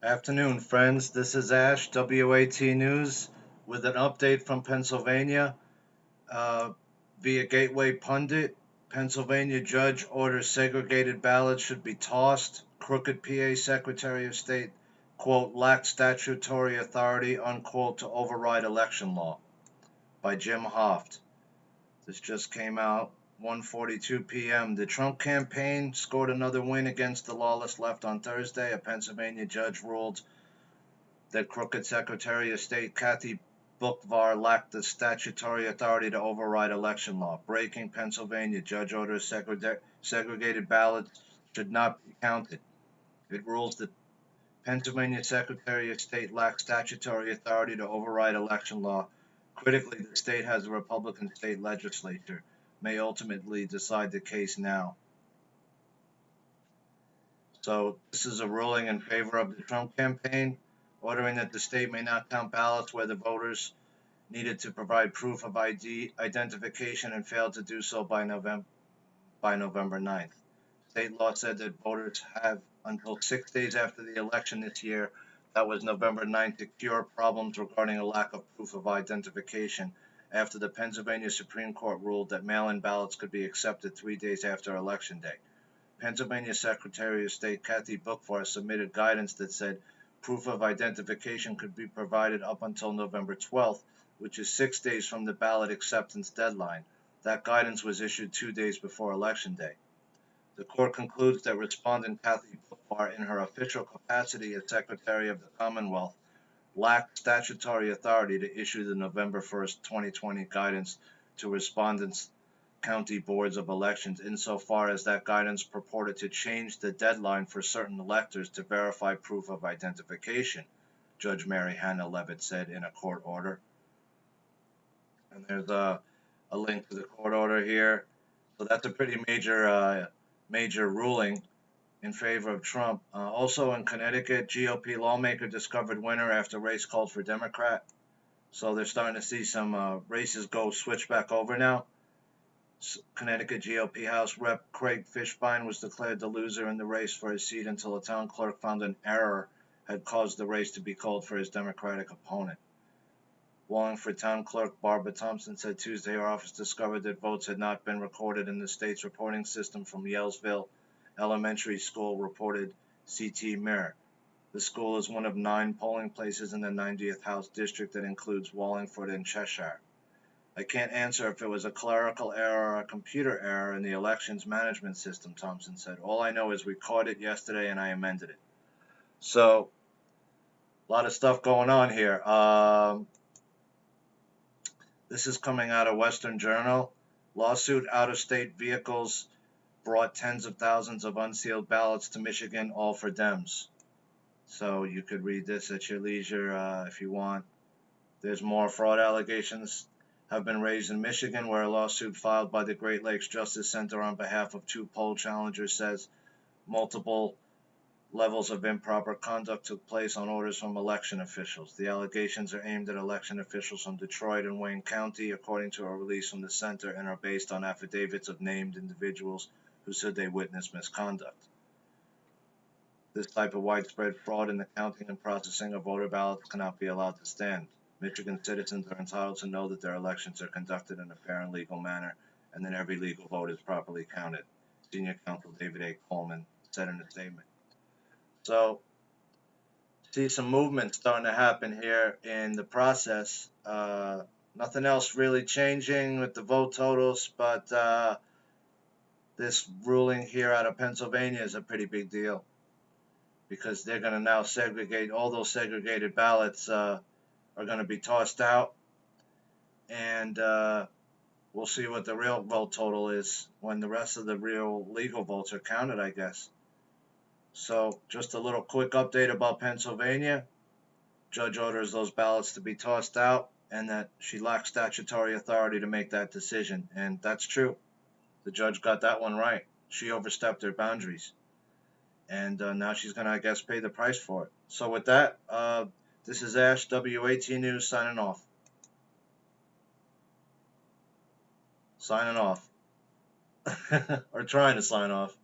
Afternoon, friends. This is Ash, WAT News, with an update from Pennsylvania. Uh, Via Gateway Pundit, Pennsylvania judge orders segregated ballots should be tossed. Crooked PA Secretary of State, quote, lacked statutory authority, unquote, to override election law, by Jim Hoft. This just came out 1:42 p.m. The Trump campaign scored another win against the lawless left on Thursday. A Pennsylvania judge ruled that crooked Secretary of State Kathy Boockvar lacked the statutory authority to override election law. Breaking Pennsylvania judge orders segregated ballots should not be counted. It rules that Pennsylvania Secretary of State lacks statutory authority to override election law. Critically, the state has a Republican state legislature, may ultimately decide the case now. So this is a ruling in favor of the Trump campaign, ordering that the state may not count ballots where the voters needed to provide proof of identification and failed to do so by November 9th. State law said that voters have until 6 days after the election this year, that was November 9th, to cure problems regarding a lack of proof of identification after the Pennsylvania Supreme Court ruled that mail-in ballots could be accepted 3 days after Election Day. Pennsylvania Secretary of State Kathy Boockvar submitted guidance that said proof of identification could be provided up until November 12th, which is 6 days from the ballot acceptance deadline. That guidance was issued 2 days before Election Day. The court concludes that respondent Kathy Boockvar, in her official capacity as Secretary of the Commonwealth, lacked statutory authority to issue the November 1st, 2020 guidance to respondents' county boards of elections, insofar as that guidance purported to change the deadline for certain electors to verify proof of identification, Judge Mary Hannah Levitt said in a court order. And there's a link to the court order here. So that's a pretty major ruling in favor of Trump. Also in Connecticut, GOP lawmaker discovered winner after race called for Democrat. So they're starting to see some races switch back over now. Connecticut GOP House Rep Craig Fishbein was declared the loser in the race for his seat until a town clerk found an error had caused the race to be called for his Democratic opponent. Wallingford Town Clerk Barbara Thompson said Tuesday her office discovered that votes had not been recorded in the state's reporting system from Yalesville Elementary School, reported CT Mirror. The school is one of 9 polling places in the 90th House District that includes Wallingford and Cheshire. I can't answer if it was a clerical error or a computer error in the elections management system, Thompson said. All I know is we caught it yesterday and I amended it. So, a lot of stuff going on here. This is coming out of Western Journal. Lawsuit out-of-state vehicles brought tens of thousands of unsealed ballots to Michigan, all for Dems. So you could read this at your leisure if you want. There's more fraud allegations have been raised in Michigan, where a lawsuit filed by the Great Lakes Justice Center on behalf of 2 poll challengers says multiple levels of improper conduct took place on orders from election officials. The allegations are aimed at election officials from Detroit and Wayne County, according to a release from the center, and are based on affidavits of named individuals who said they witnessed misconduct. This type of widespread fraud in the counting and processing of voter ballots cannot be allowed to stand. Michigan citizens are entitled to know that their elections are conducted in a fair and legal manner, and that every legal vote is properly counted, Senior Counsel David A. Coleman said in a statement. So, see some movement starting to happen here in the process. Nothing else really changing with the vote totals, but this ruling here out of Pennsylvania is a pretty big deal, because they're going to now segregate. All those segregated ballots are going to be tossed out, and we'll see what the real vote total is when the rest of the real legal votes are counted, I guess. So just a little quick update about Pennsylvania. Judge orders those ballots to be tossed out, and that she lacks statutory authority to make that decision. And that's true. The judge got that one right. She overstepped her boundaries. And now she's going to, I guess, pay the price for it. So with that, this is Ash, WAT News, signing off. Signing off. Or trying to sign off.